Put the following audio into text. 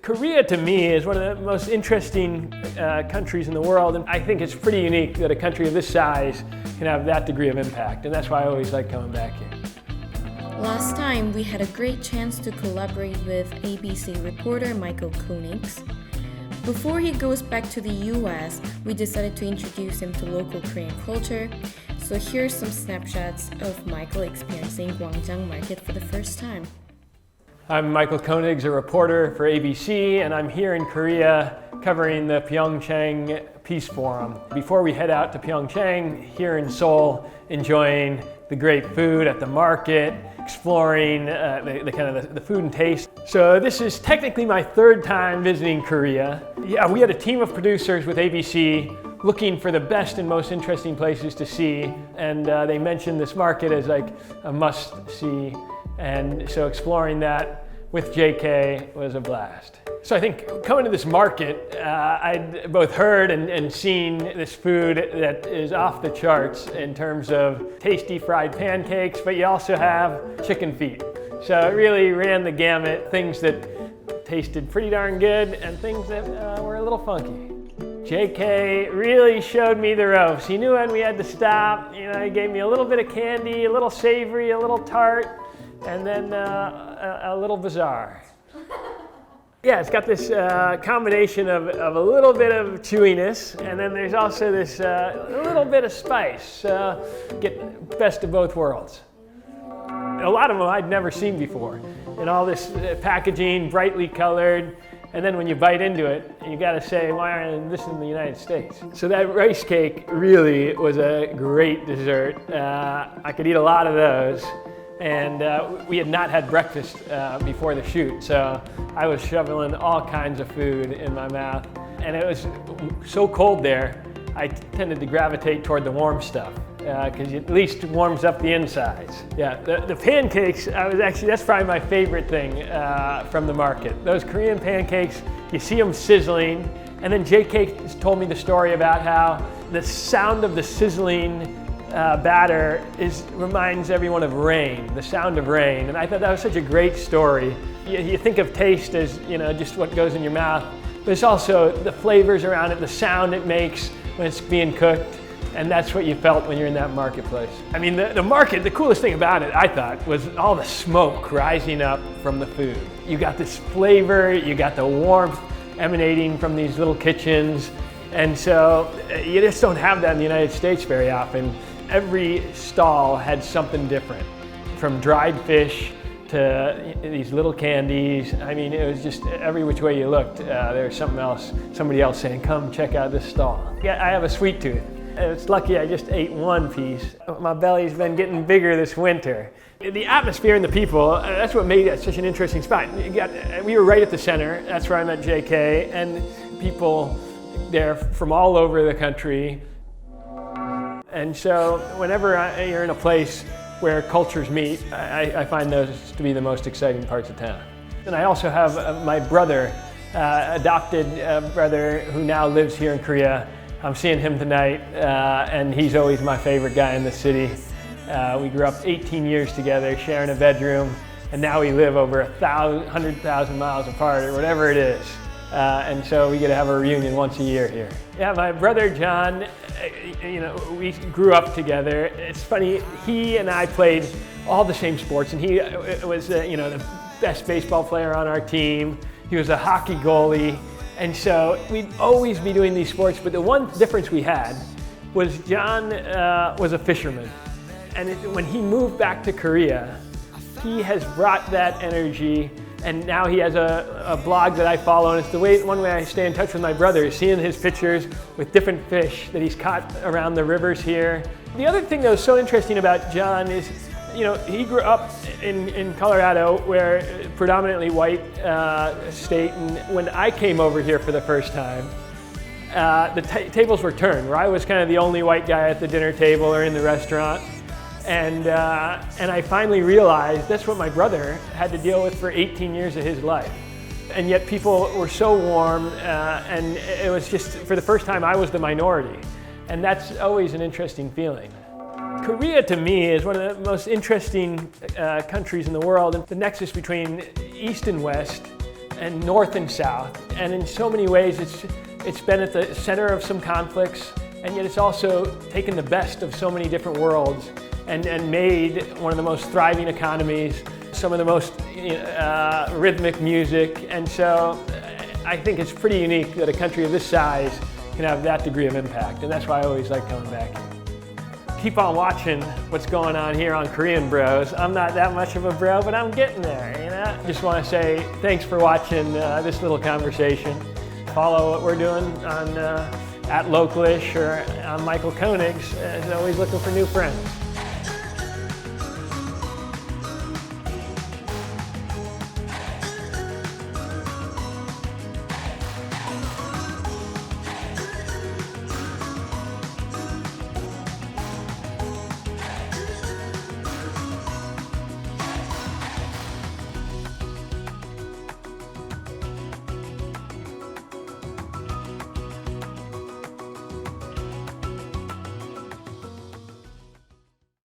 Korea to me is one of the most interesting countries in the world, and I think it's pretty unique that a country of this size can have that degree of impact, and that's why I always like coming back here. Last time we had a great chance to collaborate with ABC reporter Michael Koenigs. Before he goes back to the US, we decided to introduce him to local Korean culture. So here's some snapshots of Michael experiencing Gwangjang Market for the first time. I'm Michael Koenigs, a reporter for ABC, and I'm here in Korea covering the Pyeongchang Peace Forum. Before we head out to Pyeongchang, here in Seoul, enjoying the great food at the market, exploring the food and taste. So this is technically my third time visiting Korea. Yeah, we had a team of producers with ABC looking for the best and most interesting places to see, and they mentioned this market as like a must-see. And so exploring that with JK was a blast. So I think coming to this market, I'd both heard and seen this food that is off the charts in terms of tasty fried pancakes, but you also have chicken feet. So it really ran the gamut, things that tasted pretty darn good and things that were a little funky. JK really showed me the ropes. He knew when we had to stop. You know, he gave me a little bit of candy, a little savory, a little tart, and then a little bizarre. Yeah, it's got this combination of a little bit of chewiness, and then there's also this little bit of spice. Get best of both worlds. A lot of them I'd never seen before. And all this packaging, brightly colored, and then when you bite into it, you gotta say, why aren't this in the United States? So that rice cake really was a great dessert. I could eat a lot of those. And we had not had breakfast before the shoot, so I was shoveling all kinds of food in my mouth. And it was so cold there, I tended to gravitate toward the warm stuff, because it at least warms up the insides. Yeah, the pancakes, that's probably my favorite thing from the market. Those Korean pancakes, you see them sizzling, and then JK told me the story about how the sound of the sizzling batter reminds everyone of rain, the sound of rain, and I thought that was such a great story. You think of taste as, you know, just what goes in your mouth, but it's also the flavors around it, the sound it makes when it's being cooked, and that's what you felt when you're in that marketplace. I mean, the market, the coolest thing about it, I thought, was all the smoke rising up from the food. You got this flavor, you got the warmth emanating from these little kitchens, and so you just don't have that in the United States very often. Every stall had something different, from dried fish to these little candies. I mean, it was just every which way you looked, there was somebody else saying, come check out this stall. Yeah, I have a sweet tooth. It's lucky I just ate one piece. My belly's been getting bigger this winter. The atmosphere and the people, that's what made it such an interesting spot. We were right at the center, that's where I met JK, and people there from all over the country. And so whenever you're in a place where cultures meet, I find those to be the most exciting parts of town. And I also have my brother, adopted brother who now lives here in Korea. I'm seeing him tonight, and he's always my favorite guy in the city. We grew up 18 years together, sharing a bedroom, and now we live over 100,000 miles apart, or whatever it is. And so we get to have a reunion once a year here. Yeah, my brother John, you know, we grew up together. It's funny, he and I played all the same sports, and he was, you know, the best baseball player on our team. He was a hockey goalie, and so we'd always be doing these sports, but the one difference we had was John was a fisherman. And when he moved back to Korea, he has brought that energy. And now he has a blog that I follow, and it's one way I stay in touch with my brother, is seeing his pictures with different fish that he's caught around the rivers here. The other thing that was so interesting about John is, you know, he grew up in Colorado, where predominantly white state, and when I came over here for the first time, the tables were turned, where I was kind of the only white guy at the dinner table or in the restaurant. And I finally realized that's what my brother had to deal with for 18 years of his life. And yet people were so warm, and it was just, for the first time, I was the minority. And that's always an interesting feeling. Korea to me is one of the most interesting countries in the world, and the nexus between East and West and north and south. And in so many ways, it's been at the center of some conflicts, and yet it's also taken the best of so many different worlds and made one of the most thriving economies, some of the most rhythmic music. And so I think it's pretty unique that a country of this size can have that degree of impact. And that's why I always like coming back here. Keep on watching what's going on here on Korean Bros. I'm not that much of a bro, but I'm getting there, you know? Just want to say thanks for watching this little conversation. Follow what we're doing on at Localish or on Michael Koenigs, as always looking for new friends.